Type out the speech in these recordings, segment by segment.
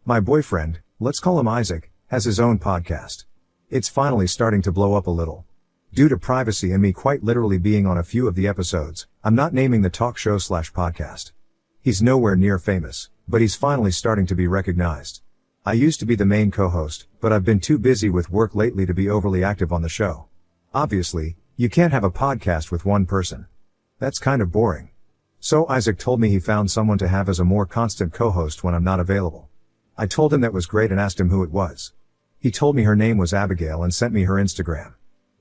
My boyfriend, let's call him Isaac, has his own podcast. It's finally starting to blow up a little. Due to privacy and me quite literally being on a few of the episodes, I'm not naming the talk show/podcast. He's nowhere near famous, but he's finally starting to be recognized. I used to be the main co-host, but I've been too busy with work lately to be overly active on the show. Obviously, you can't have a podcast with one person. That's kind of boring. So Isaac told me he found someone to have as a more constant co-host when I'm not available. I told him that was great and asked him who it was. He told me her name was Abigail and sent me her Instagram.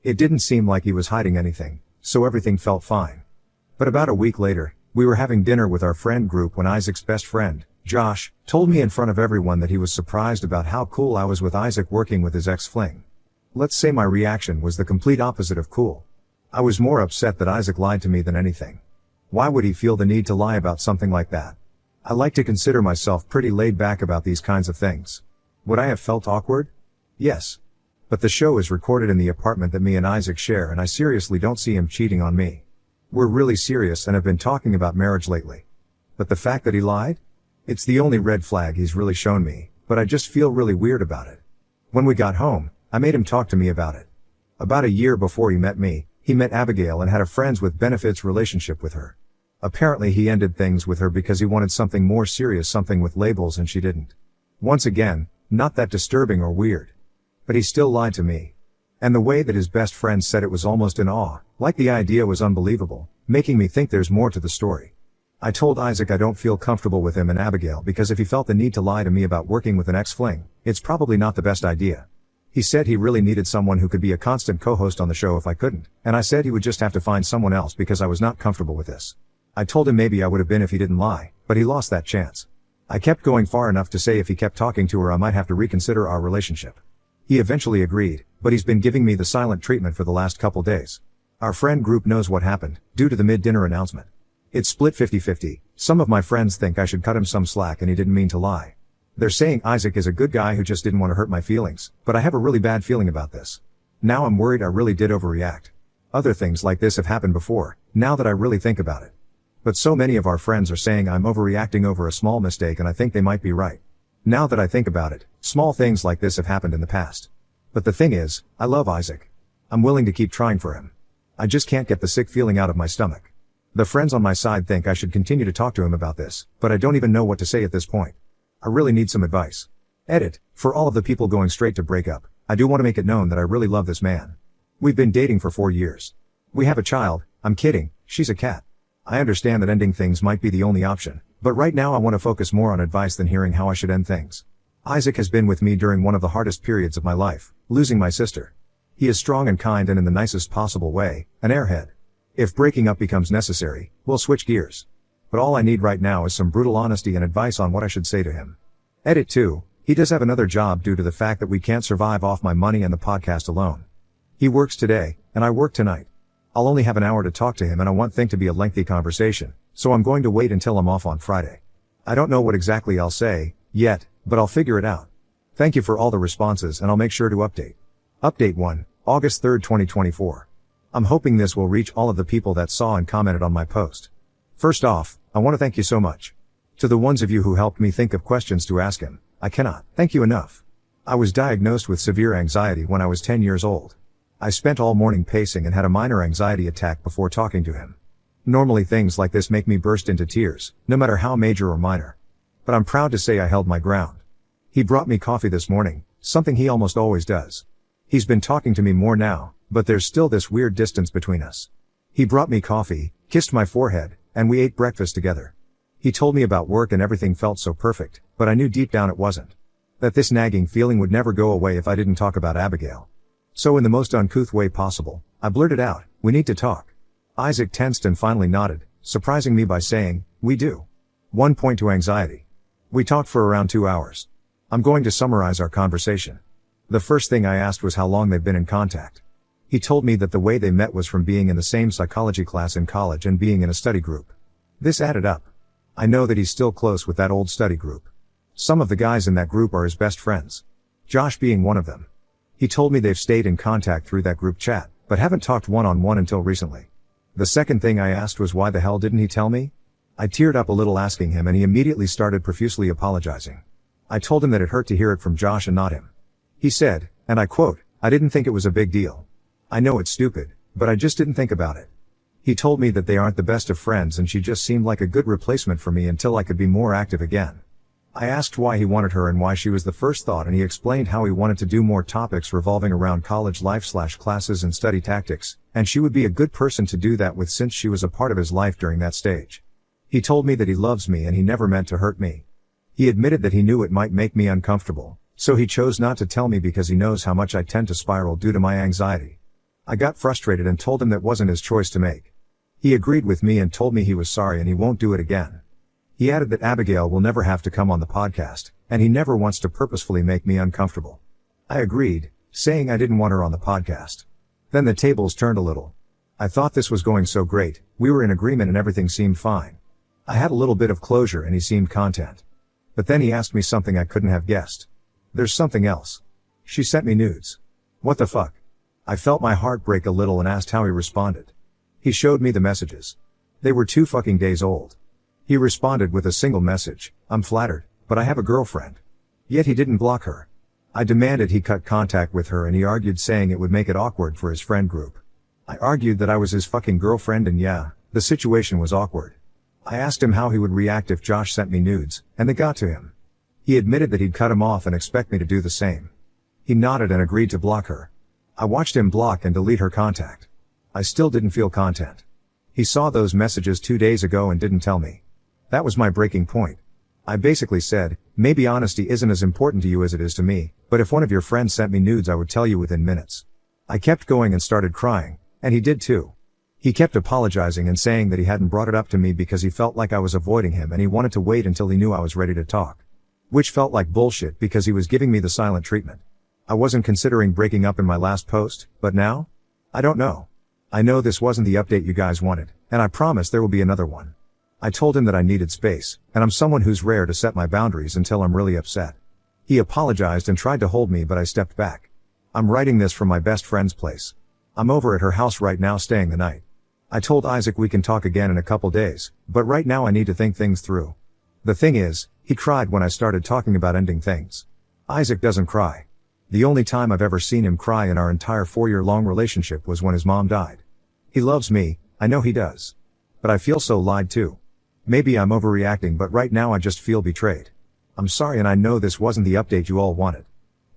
It didn't seem like he was hiding anything, so everything felt fine. But about a week later, we were having dinner with our friend group when Isaac's best friend, Josh, told me in front of everyone that he was surprised about how cool I was with Isaac working with his ex-fling. Let's say my reaction was the complete opposite of cool. I was more upset that Isaac lied to me than anything. Why would he feel the need to lie about something like that? I like to consider myself pretty laid back about these kinds of things. Would I have felt awkward? Yes. But the show is recorded in the apartment that me and Isaac share, and I seriously don't see him cheating on me. We're really serious and have been talking about marriage lately. But the fact that he lied? It's the only red flag he's really shown me, but I just feel really weird about it. When we got home, I made him talk to me about it. About a year before he met me, he met Abigail and had a friends with benefits relationship with her. Apparently he ended things with her because he wanted something more serious, something with labels, and she didn't. Once again, not that disturbing or weird. But he still lied to me. And the way that his best friend said it was almost in awe, like the idea was unbelievable, making me think there's more to the story. I told Isaac I don't feel comfortable with him and Abigail because if he felt the need to lie to me about working with an ex-fling, it's probably not the best idea. He said he really needed someone who could be a constant co-host on the show if I couldn't, and I said he would just have to find someone else because I was not comfortable with this. I told him maybe I would have been if he didn't lie, but he lost that chance. I kept going far enough to say if he kept talking to her I might have to reconsider our relationship. He eventually agreed, but he's been giving me the silent treatment for the last couple days. Our friend group knows what happened, due to the mid-dinner announcement. It's split 50-50, some of my friends think I should cut him some slack and he didn't mean to lie. They're saying Isaac is a good guy who just didn't want to hurt my feelings, but I have a really bad feeling about this. Now I'm worried I really did overreact. Other things like this have happened before, now that I really think about it. But so many of our friends are saying I'm overreacting over a small mistake and I think they might be right. Now that I think about it, small things like this have happened in the past. But the thing is, I love Isaac. I'm willing to keep trying for him. I just can't get the sick feeling out of my stomach. The friends on my side think I should continue to talk to him about this, but I don't even know what to say at this point. I really need some advice. Edit, for all of the people going straight to break up, I do want to make it known that I really love this man. We've been dating for 4 years. We have a child, I'm kidding, she's a cat. I understand that ending things might be the only option, but right now I want to focus more on advice than hearing how I should end things. Isaac has been with me during one of the hardest periods of my life, losing my sister. He is strong and kind and in the nicest possible way, an airhead. If breaking up becomes necessary, we'll switch gears. But all I need right now is some brutal honesty and advice on what I should say to him. Edit 2, he does have another job due to the fact that we can't survive off my money and the podcast alone. He works today, and I work tonight. I'll only have an hour to talk to him and I want things to be a lengthy conversation, so I'm going to wait until I'm off on Friday. I don't know what exactly I'll say, yet, but I'll figure it out. Thank you for all the responses and I'll make sure to update. Update 1, August 3, 2024. I'm hoping this will reach all of the people that saw and commented on my post. First off, I want to thank you so much. To the ones of you who helped me think of questions to ask him, I cannot thank you enough. I was diagnosed with severe anxiety when I was 10 years old. I spent all morning pacing and had a minor anxiety attack before talking to him. Normally things like this make me burst into tears, no matter how major or minor. But I'm proud to say I held my ground. He brought me coffee this morning, something he almost always does. He's been talking to me more now, but there's still this weird distance between us. He brought me coffee, kissed my forehead, and we ate breakfast together. He told me about work and everything felt so perfect, but I knew deep down it wasn't. That this nagging feeling would never go away if I didn't talk about Abigail. So in the most uncouth way possible, I blurted out, "We need to talk." Isaac tensed and finally nodded, surprising me by saying, "We do." 1 point to anxiety. We talked for around 2 hours. I'm going to summarize our conversation. The first thing I asked was how long they've been in contact. He told me that the way they met was from being in the same psychology class in college and being in a study group. This added up. I know that he's still close with that old study group. Some of the guys in that group are his best friends. Josh being one of them. He told me they've stayed in contact through that group chat, but haven't talked one-on-one until recently. The second thing I asked was why the hell didn't he tell me? I teared up a little asking him and he immediately started profusely apologizing. I told him that it hurt to hear it from Josh and not him. He said, and I quote, "I didn't think it was a big deal. I know it's stupid, but I just didn't think about it." He told me that they aren't the best of friends and she just seemed like a good replacement for me until I could be more active again. I asked why he wanted her and why she was the first thought, and he explained how he wanted to do more topics revolving around college life / classes and study tactics, and she would be a good person to do that with since she was a part of his life during that stage. He told me that he loves me and he never meant to hurt me. He admitted that he knew it might make me uncomfortable, so he chose not to tell me because he knows how much I tend to spiral due to my anxiety. I got frustrated and told him that wasn't his choice to make. He agreed with me and told me he was sorry and he won't do it again. He added that Abigail will never have to come on the podcast, and he never wants to purposefully make me uncomfortable. I agreed, saying I didn't want her on the podcast. Then the tables turned a little. I thought this was going so great, we were in agreement and everything seemed fine. I had a little bit of closure and he seemed content. But then he asked me something I couldn't have guessed. "There's something else." She sent me nudes. What the fuck? I felt my heart break a little and asked how he responded. He showed me the messages. They were 2 fucking days old. He responded with a single message, "I'm flattered, but I have a girlfriend." Yet he didn't block her. I demanded he cut contact with her and he argued, saying it would make it awkward for his friend group. I argued that I was his fucking girlfriend and yeah, the situation was awkward. I asked him how he would react if Josh sent me nudes, and they got to him. He admitted that he'd cut him off and expect me to do the same. He nodded and agreed to block her. I watched him block and delete her contact. I still didn't feel content. He saw those messages 2 days ago and didn't tell me. That was my breaking point. I basically said, maybe honesty isn't as important to you as it is to me, but if one of your friends sent me nudes I would tell you within minutes. I kept going and started crying, and he did too. He kept apologizing and saying that he hadn't brought it up to me because he felt like I was avoiding him and he wanted to wait until he knew I was ready to talk. Which felt like bullshit because he was giving me the silent treatment. I wasn't considering breaking up in my last post, but now? I don't know. I know this wasn't the update you guys wanted, and I promise there will be another one. I told him that I needed space, and I'm someone who's rare to set my boundaries until I'm really upset. He apologized and tried to hold me, but I stepped back. I'm writing this from my best friend's place. I'm over at her house right now staying the night. I told Isaac we can talk again in a couple days, but right now I need to think things through. The thing is, he cried when I started talking about ending things. Isaac doesn't cry. The only time I've ever seen him cry in our entire 4-year-long relationship was when his mom died. He loves me, I know he does. But I feel so lied to. Maybe I'm overreacting, but right now I just feel betrayed. I'm sorry, and I know this wasn't the update you all wanted.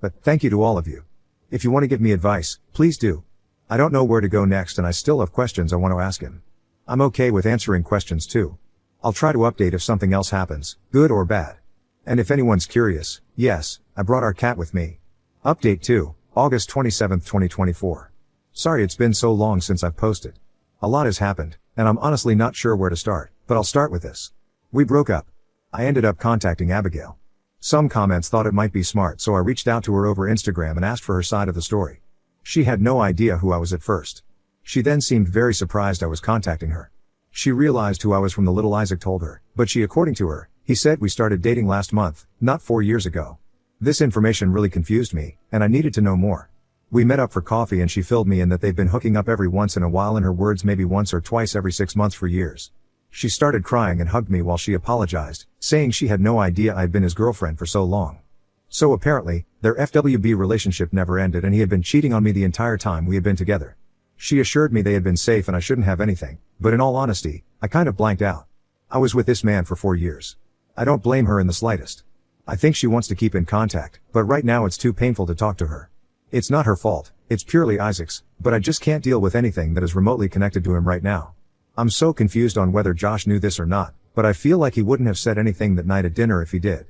But thank you to all of you. If you want to give me advice, please do. I don't know where to go next and I still have questions I want to ask him. I'm okay with answering questions too. I'll try to update if something else happens, good or bad. And if anyone's curious, yes, I brought our cat with me. Update 2, August 27, 2024. Sorry it's been so long since I've posted. A lot has happened, and I'm honestly not sure where to start, but I'll start with this. We broke up. I ended up contacting Abigail. Some comments thought it might be smart, so I reached out to her over Instagram and asked for her side of the story. She had no idea who I was at first. She then seemed very surprised I was contacting her. She realized who I was from the little Isaac told her, but according to her, he said we started dating last month, not 4 years ago. This information really confused me, and I needed to know more. We met up for coffee and she filled me in that they've been hooking up every once in a while, in her words maybe once or twice every 6 months for years. She started crying and hugged me while she apologized, saying she had no idea I'd been his girlfriend for so long. So apparently, their FWB relationship never ended and he had been cheating on me the entire time we had been together. She assured me they had been safe and I shouldn't have anything, but in all honesty, I kind of blanked out. I was with this man for 4 years. I don't blame her in the slightest. I think she wants to keep in contact, but right now it's too painful to talk to her. It's not her fault, it's purely Isaac's, but I just can't deal with anything that is remotely connected to him right now. I'm so confused on whether Josh knew this or not, but I feel like he wouldn't have said anything that night at dinner if he did.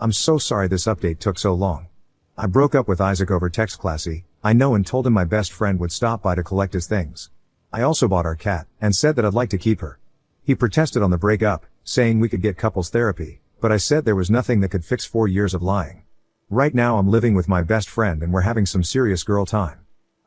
I'm so sorry this update took so long. I broke up with Isaac over text, classy, I know, and told him my best friend would stop by to collect his things. I also bought our cat, and said that I'd like to keep her. He protested on the breakup, saying we could get couples therapy, but I said there was nothing that could fix 4 years of lying. Right now I'm living with my best friend and we're having some serious girl time.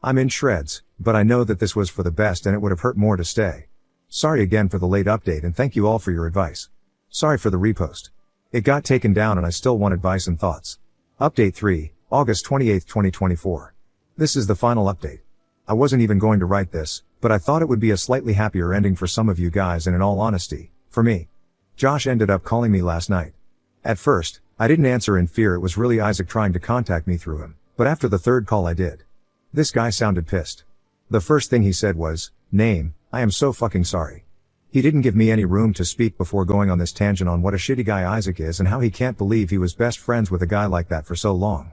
I'm in shreds, but I know that this was for the best and it would have hurt more to stay. Sorry again for the late update and thank you all for your advice. Sorry for the repost. It got taken down and I still want advice and thoughts. Update 3, August 28, 2024. This is the final update. I wasn't even going to write this, but I thought it would be a slightly happier ending for some of you guys and in all honesty, for me. Josh ended up calling me last night. At first, I didn't answer in fear it was really Isaac trying to contact me through him, but after the third call I did. This guy sounded pissed. The first thing he said was, "Name, I am so fucking sorry." He didn't give me any room to speak before going on this tangent on what a shitty guy Isaac is and how he can't believe he was best friends with a guy like that for so long.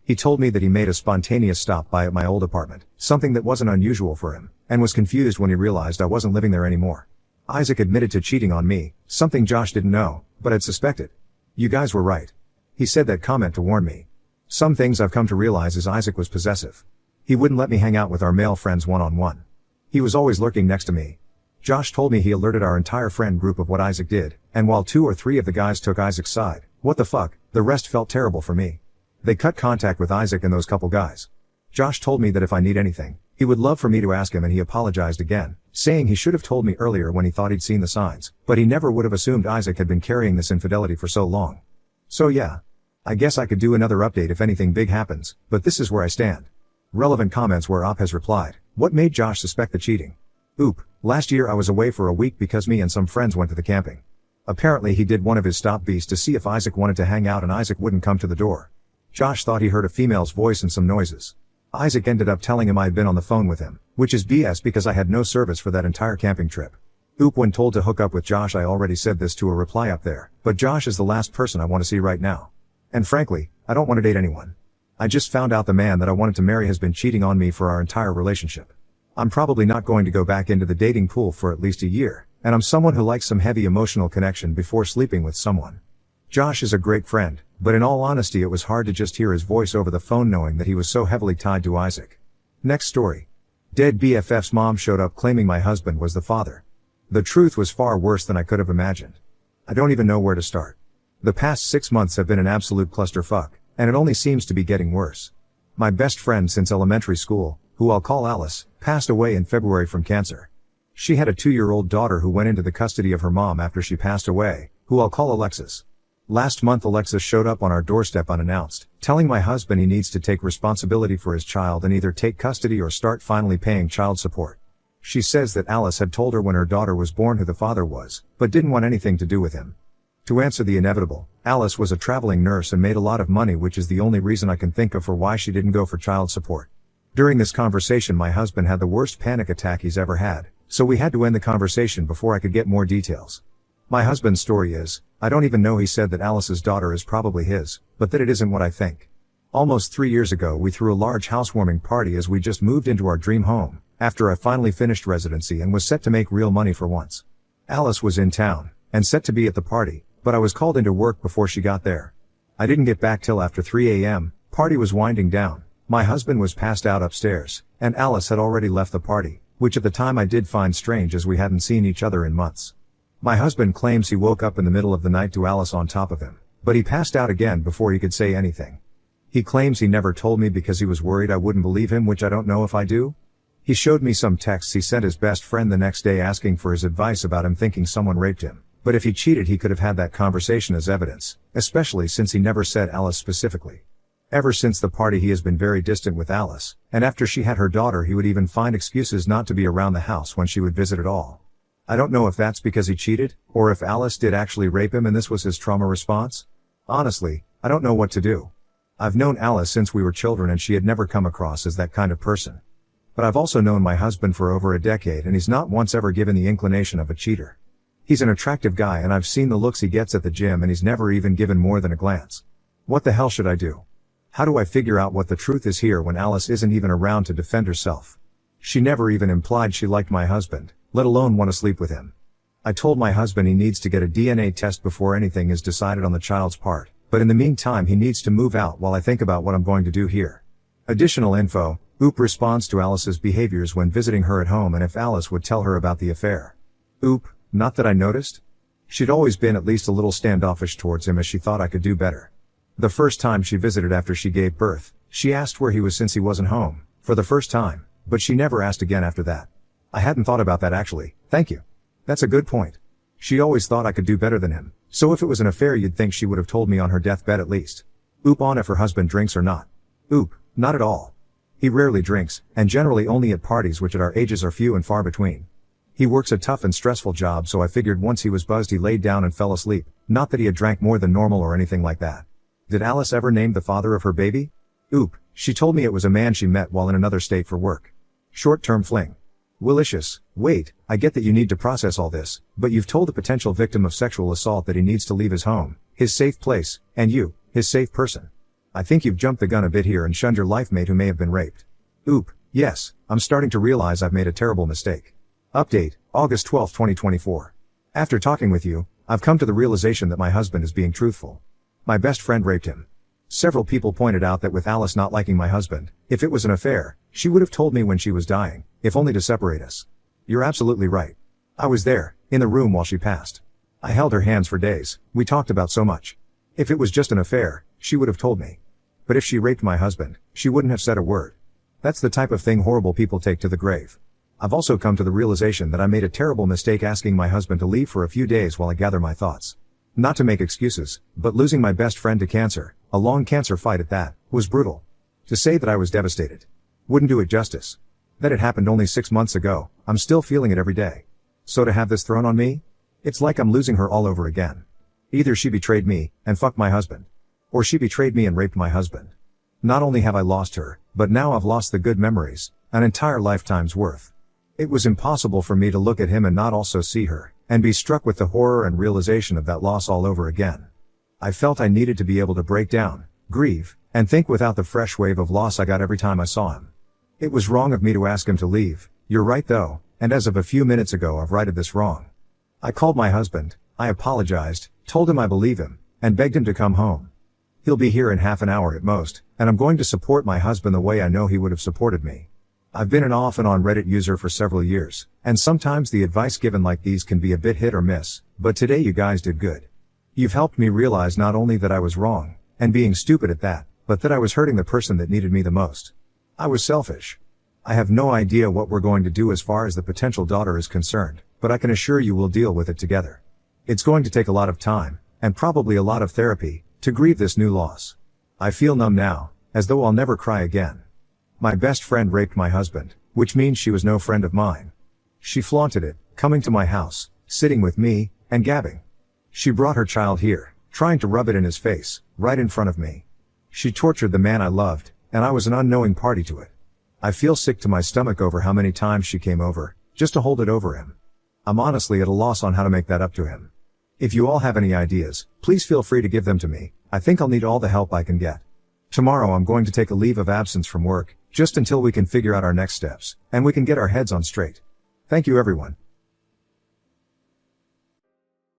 He told me that he made a spontaneous stop by at my old apartment, something that wasn't unusual for him, and was confused when he realized I wasn't living there anymore. Isaac admitted to cheating on me, something Josh didn't know, but had suspected. You guys were right. He said that comment to warn me. Some things I've come to realize is Isaac was possessive. He wouldn't let me hang out with our male friends one-on-one. He was always lurking next to me. Josh told me he alerted our entire friend group of what Isaac did, and while 2 or 3 of the guys took Isaac's side, what the fuck, the rest felt terrible for me. They cut contact with Isaac and those couple guys. Josh told me that if I need anything, he would love for me to ask him, and he apologized again, saying he should have told me earlier when he thought he'd seen the signs, but he never would have assumed Isaac had been carrying this infidelity for so long. So yeah. I guess I could do another update if anything big happens, but this is where I stand. Relevant comments where Op has replied, what made Josh suspect the cheating? Oop, last year I was away for a week because me and some friends went to the camping. Apparently he did one of his stop beats to see if Isaac wanted to hang out and Isaac wouldn't come to the door. Josh thought he heard a female's voice and some noises. Isaac ended up telling him I had been on the phone with him, which is BS because I had no service for that entire camping trip. Oop, when told to hook up with Josh I already said this to a reply up there, but Josh is the last person I want to see right now. And frankly, I don't want to date anyone. I just found out the man that I wanted to marry has been cheating on me for our entire relationship. I'm probably not going to go back into the dating pool for at least a year, and I'm someone who likes some heavy emotional connection before sleeping with someone. Josh is a great friend, but in all honesty it was hard to just hear his voice over the phone knowing that he was so heavily tied to Isaac. Next story. Dead BFF's mom showed up claiming my husband was the father. The truth was far worse than I could have imagined. I don't even know where to start. The past 6 months have been an absolute clusterfuck, and it only seems to be getting worse. My best friend since elementary school, who I'll call Alice, passed away in February from cancer. She had a 2-year-old daughter who went into the custody of her mom after she passed away, who I'll call Alexis. Last month Alexis showed up on our doorstep unannounced, telling my husband he needs to take responsibility for his child and either take custody or start finally paying child support. She says that Alice had told her when her daughter was born who the father was, but didn't want anything to do with him. To answer the inevitable, Alice was a traveling nurse and made a lot of money, which is the only reason I can think of for why she didn't go for child support. During this conversation my husband had the worst panic attack he's ever had, so we had to end the conversation before I could get more details. My husband's story is, I don't even know he said that Alice's daughter is probably his, but that it isn't what I think. Almost 3 years ago we threw a large housewarming party as we just moved into our dream home, after I finally finished residency and was set to make real money for once. Alice was in town, and set to be at the party, but I was called into work before she got there. I didn't get back till after 3 a.m., party was winding down, my husband was passed out upstairs, and Alice had already left the party, which at the time I did find strange as we hadn't seen each other in months. My husband claims he woke up in the middle of the night to Alice on top of him, but he passed out again before he could say anything. He claims he never told me because he was worried I wouldn't believe him, which I don't know if I do. He showed me some texts he sent his best friend the next day asking for his advice about him thinking someone raped him. But if he cheated he could have had that conversation as evidence, especially since he never said Alice specifically. Ever since the party he has been very distant with Alice, and after she had her daughter he would even find excuses not to be around the house when she would visit at all. I don't know if that's because he cheated, or if Alice did actually rape him and this was his trauma response. Honestly, I don't know what to do. I've known Alice since we were children and she had never come across as that kind of person. But I've also known my husband for over a decade and he's not once ever given the inclination of a cheater. He's an attractive guy and I've seen the looks he gets at the gym and he's never even given more than a glance. What the hell should I do? How do I figure out what the truth is here when Alice isn't even around to defend herself? She never even implied she liked my husband, let alone want to sleep with him. I told my husband he needs to get a DNA test before anything is decided on the child's part, but in the meantime he needs to move out while I think about what I'm going to do here. Additional info, Oop responds to Alice's behaviors when visiting her at home and if Alice would tell her about the affair. Oop, not that I noticed. She'd always been at least a little standoffish towards him as she thought I could do better. The first time she visited after she gave birth, she asked where he was since he wasn't home, for the first time, but she never asked again after that. I hadn't thought about that actually, thank you. That's a good point. She always thought I could do better than him, so if it was an affair you'd think she would have told me on her deathbed at least. Oop on if her husband drinks or not. Oop, not at all. He rarely drinks, and generally only at parties which at our ages are few and far between. He works a tough and stressful job so I figured once he was buzzed he laid down and fell asleep, not that he had drank more than normal or anything like that. Did Alice ever name the father of her baby? Oop, she told me it was a man she met while in another state for work. Short-term fling. Willicious. Wait, I get that you need to process all this, but you've told the potential victim of sexual assault that he needs to leave his home, his safe place, and you, his safe person. I think you've jumped the gun a bit here and shunned your life mate who may have been raped. Oop, yes, I'm starting to realize I've made a terrible mistake. Update, August 12, 2024. After talking with you, I've come to the realization that my husband is being truthful. My best friend raped him. Several people pointed out that with Alice not liking my husband, if it was an affair, she would have told me when she was dying, if only to separate us. You're absolutely right. I was there, in the room while she passed. I held her hands for days, we talked about so much. If it was just an affair, she would have told me. But if she raped my husband, she wouldn't have said a word. That's the type of thing horrible people take to the grave. I've also come to the realization that I made a terrible mistake asking my husband to leave for a few days while I gather my thoughts. Not to make excuses, but losing my best friend to cancer, a long cancer fight at that, was brutal. To say that I was devastated wouldn't do it justice. That it happened only 6 months ago, I'm still feeling it every day. So to have this thrown on me? It's like I'm losing her all over again. Either she betrayed me, and fucked my husband. Or she betrayed me and raped my husband. Not only have I lost her, but now I've lost the good memories, an entire lifetime's worth. It was impossible for me to look at him and not also see her, and be struck with the horror and realization of that loss all over again. I felt I needed to be able to break down, grieve, and think without the fresh wave of loss I got every time I saw him. It was wrong of me to ask him to leave, you're right though, and as of a few minutes ago I've righted this wrong. I called my husband, I apologized, told him I believe him, and begged him to come home. He'll be here in half an hour at most, and I'm going to support my husband the way I know he would have supported me. I've been an off and on Reddit user for several years, and sometimes the advice given like these can be a bit hit or miss, but today you guys did good. You've helped me realize not only that I was wrong, and being stupid at that, but that I was hurting the person that needed me the most. I was selfish. I have no idea what we're going to do as far as the potential daughter is concerned, but I can assure you we'll deal with it together. It's going to take a lot of time, and probably a lot of therapy, to grieve this new loss. I feel numb now, as though I'll never cry again. My best friend raped my husband, which means she was no friend of mine. She flaunted it, coming to my house, sitting with me, and gabbing. She brought her child here, trying to rub it in his face, right in front of me. She tortured the man I loved, and I was an unknowing party to it. I feel sick to my stomach over how many times she came over, just to hold it over him. I'm honestly at a loss on how to make that up to him. If you all have any ideas, please feel free to give them to me. I think I'll need all the help I can get. Tomorrow I'm going to take a leave of absence from work, just until we can figure out our next steps, and we can get our heads on straight. Thank you everyone.